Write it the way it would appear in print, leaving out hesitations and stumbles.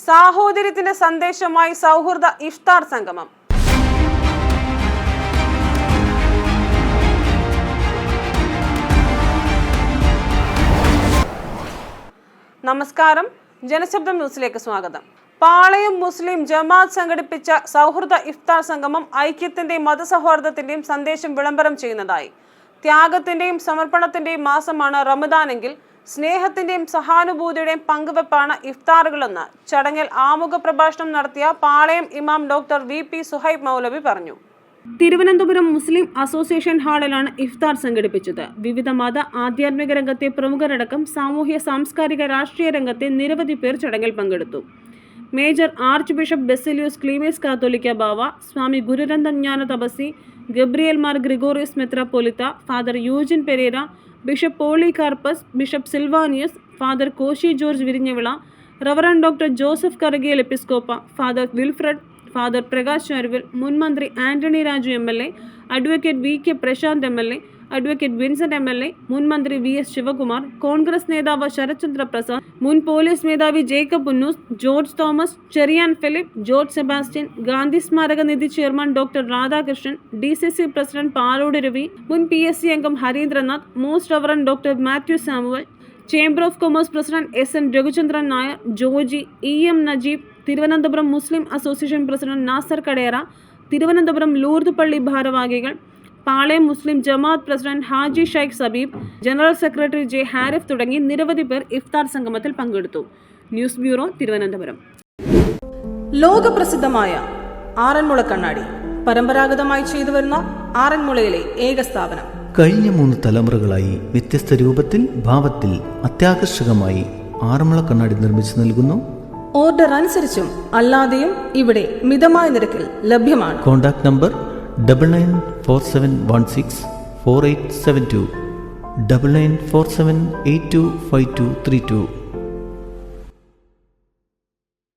സാഹോദര്യത്തിന്റെ സന്ദേശമായി സൗഹൃദ ഇഫ്താർ സംഗമം. നമസ്കാരം, ജനശബ്ദം ന്യൂസിലേക്ക് സ്വാഗതം. പാളയം മുസ്ലിം ജമാഅത്ത് സംഘടിപ്പിച്ച സൗഹൃദ ഇഫ്താർ സംഗമം ഐക്യത്തിന്റെയും മതസൗഹാർദ്ദത്തിന്റെയും സന്ദേശം വിളംബരം ചെയ്യുന്നതായി. ത്യാഗത്തിന്റെയും സമർപ്പണത്തിന്റെയും മാസമാണ് റമദാനെങ്കിൽ സ്നേഹത്തിന്റെയും സഹാനുഭൂതിയുടെയും പങ്കുവെപ്പാണ് ഇഫ്താറുകളെന്ന് ചടങ്ങിൽ ആമുഖ പ്രഭാഷണം നടത്തിയ പാളയം ഇമാം ഡോക്ടർ VP സുഹൈബ് മൗലവി പറഞ്ഞു. തിരുവനന്തപുരം മുസ്ലിം അസോസിയേഷൻ ഹാളിലാണ് ഇഫ്താർ സംഘടിപ്പിച്ചത്. വിവിധ മത ആധ്യാത്മിക രംഗത്തെ പ്രമുഖരടക്കം സാമൂഹ്യ സാംസ്കാരിക രാഷ്ട്രീയ രംഗത്തെ നിരവധി പേർ ചടങ്ങിൽ പങ്കെടുത്തു. Major archbishop Baselios Cleemis Catholicos Bava, Swami Gururathnam Jnana Thapaswi, Gabriel Mar Gregorios മെത്രാപ്പൊലിത്ത, father Eugene Pereira, bishop Polycarpus, bishop Silvanios, father Koshy George Virinjavila, reverend doctor Joseph Karagiyal എപ്പിസ്കോപ്പ, father Wilfred, father Prakash Charuvil, മുൻ മന്ത്രി Antony Raju MLA, advocate VK Prashanth MLA, advocate Vincent MLA, മുൻ മന്ത്രി VS ശിവകുമാർ, കോൺഗ്രസ് നേതാവ് ശരത്ചന്ദ്ര പ്രസാദ്, മുൻ പോലീസ് മേധാവി Jacob Unnoos, George Thomas, Cherian Philip, George Sebastian, Gandhi സ്മാരക നിധി chairman doctor Radhakrishnan, DCC president Palode Ravi, മുൻ PSC അംഗം Harindranath, most reverend doctor Mathew Samuel, chamber of commerce president SN Raghuchandran Nair, Joji, EM Najeeb, Thiruvananthapuram Muslim association president Nasar Kadera, Thiruvananthapuram Lourdes പള്ളി ഭാരവാഹികൾ, Palayam Muslim Jamaath president Haji Shaikh Sabeeb, general secretary J Harif തുടങ്ങി നിരവധി പേർ ഇഫ്താർ സംഗമത്തിൽ പങ്കെടുത്തു. News bureau, Thiruvananthapuram. ലോകപ്രസിദ്ധമായ ആറന്മുള കണ്ണാടി പരമ്പരാഗതമായി ചെയ്തുവരുന്ന ആറന്മുളയിലെ ഏക സ്ഥാപനം. കഴിഞ്ഞ 3 തലമുറകളായി വ്യത്യസ്ത രൂപത്തിൽ, ഭാവത്തിൽ, അത്യാകർഷകമായി ആറന്മുള കണ്ണാടി നിർമ്മിച്ചു നൽകുന്നു. ഓർഡർ അനുസരിച്ചും അല്ലാതെയും ഇവിടെ മിതമായ നിരക്കിൽ ലഭ്യമാണ്. Contact number 9947164872, 9947825232.